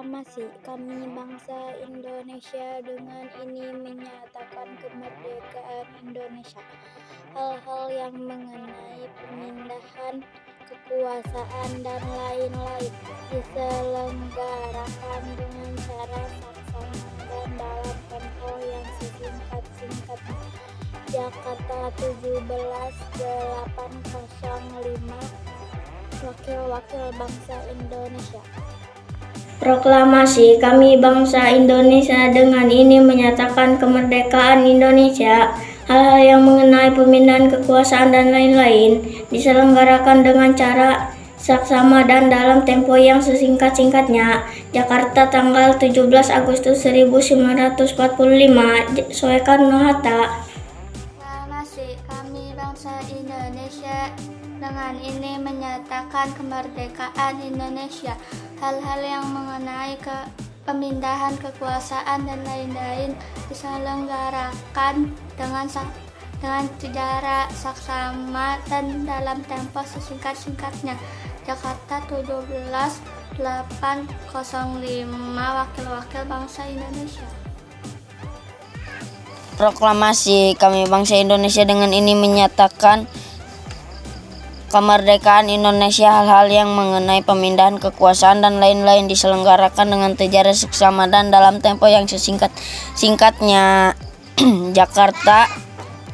Proklamasi kami bangsa Indonesia dengan ini menyatakan kemerdekaan Indonesia. Hal-hal yang mengenai pemindahan kekuasaan dan lain-lain diselenggarakan dengan cara saksama dan dalam tempo yang sesingkat-singkatnya. Jakarta 17/805. Wakil-wakil bangsa Indonesia. Proklamasi kami bangsa Indonesia dengan ini menyatakan kemerdekaan Indonesia. Hal-hal yang mengenai pemindahan kekuasaan dan lain-lain diselenggarakan dengan cara saksama dan dalam tempo yang sesingkat-singkatnya. Jakarta tanggal 17 Agustus 1945. Soekarno-Hatta. Proklamasi kami bangsa Indonesia dengan ini menyatakan kemerdekaan Indonesia. Hal-hal yang mengenai pemindahan kekuasaan dan lain-lain diselenggarakan dengan cara saksama dan dalam tempo sesingkat-singkatnya. Jakarta 17/805. Wakil-wakil bangsa Indonesia. Proklamasi kami bangsa Indonesia dengan ini menyatakan kemerdekaan Indonesia. Hal-hal yang mengenai pemindahan kekuasaan dan lain-lain diselenggarakan dengan cara saksama dan dalam tempo yang sesingkat-singkatnya. Jakarta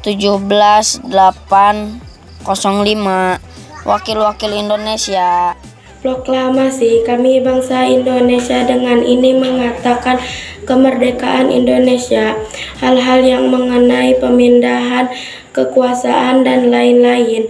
17/805. Wakil-wakil Indonesia. Proklamasi kami bangsa Indonesia dengan ini mengatakan kemerdekaan Indonesia. Hal-hal yang mengenai pemindahan kekuasaan dan lain-lain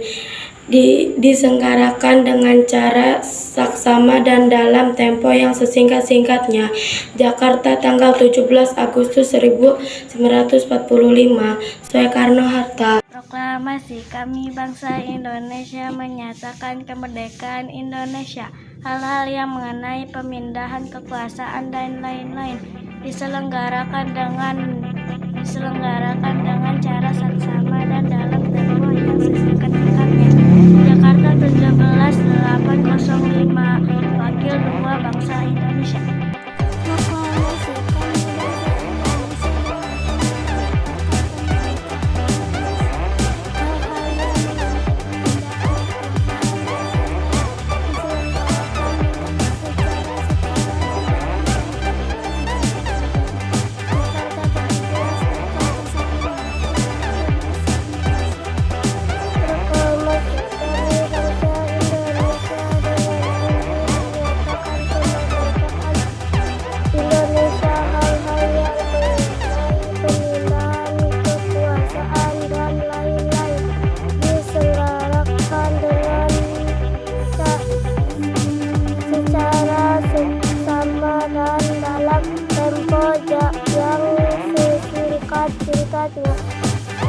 diselenggarakan dengan cara saksama dan dalam tempo yang sesingkat-singkatnya. Jakarta tanggal 17 Agustus 1945. Soekarno-Hatta. Proklamasi kami bangsa Indonesia menyatakan kemerdekaan Indonesia. Hal-hal yang mengenai pemindahan kekuasaan dan lain-lain diselenggarakan dengan cara saksama dan dalam tempo yang sesingkat-singkatnya. Jakarta 17/805. Wakil dua bangsa Indonesia. Proklamasi kami bangsa Indonesia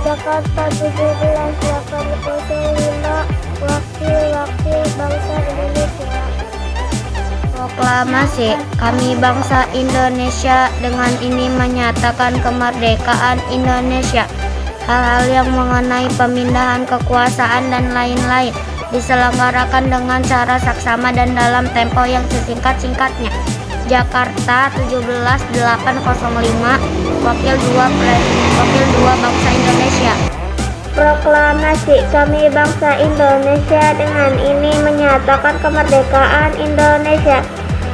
Jakarta 17/805. Wakil-wakil bangsa Indonesia. Proklamasi kami bangsa Indonesia dengan ini menyatakan kemerdekaan Indonesia. Hal-hal yang mengenai pemindahan kekuasaan dan lain-lain diselenggarakan dengan cara saksama dan dalam tempo yang sesingkat-singkatnya. Jakarta 17/805. Wakil dua bangsa Indonesia. Proklamasi kami bangsa Indonesia dengan ini menyatakan kemerdekaan Indonesia.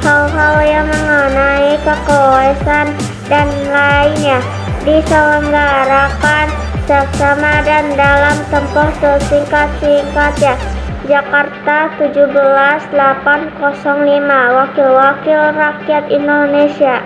Hal-hal yang mengenai kekuasaan dan lainnya diselenggarakan saksama dan dalam tempo sesingkat-singkatnya. Jakarta 17/805. Wakil-wakil rakyat Indonesia.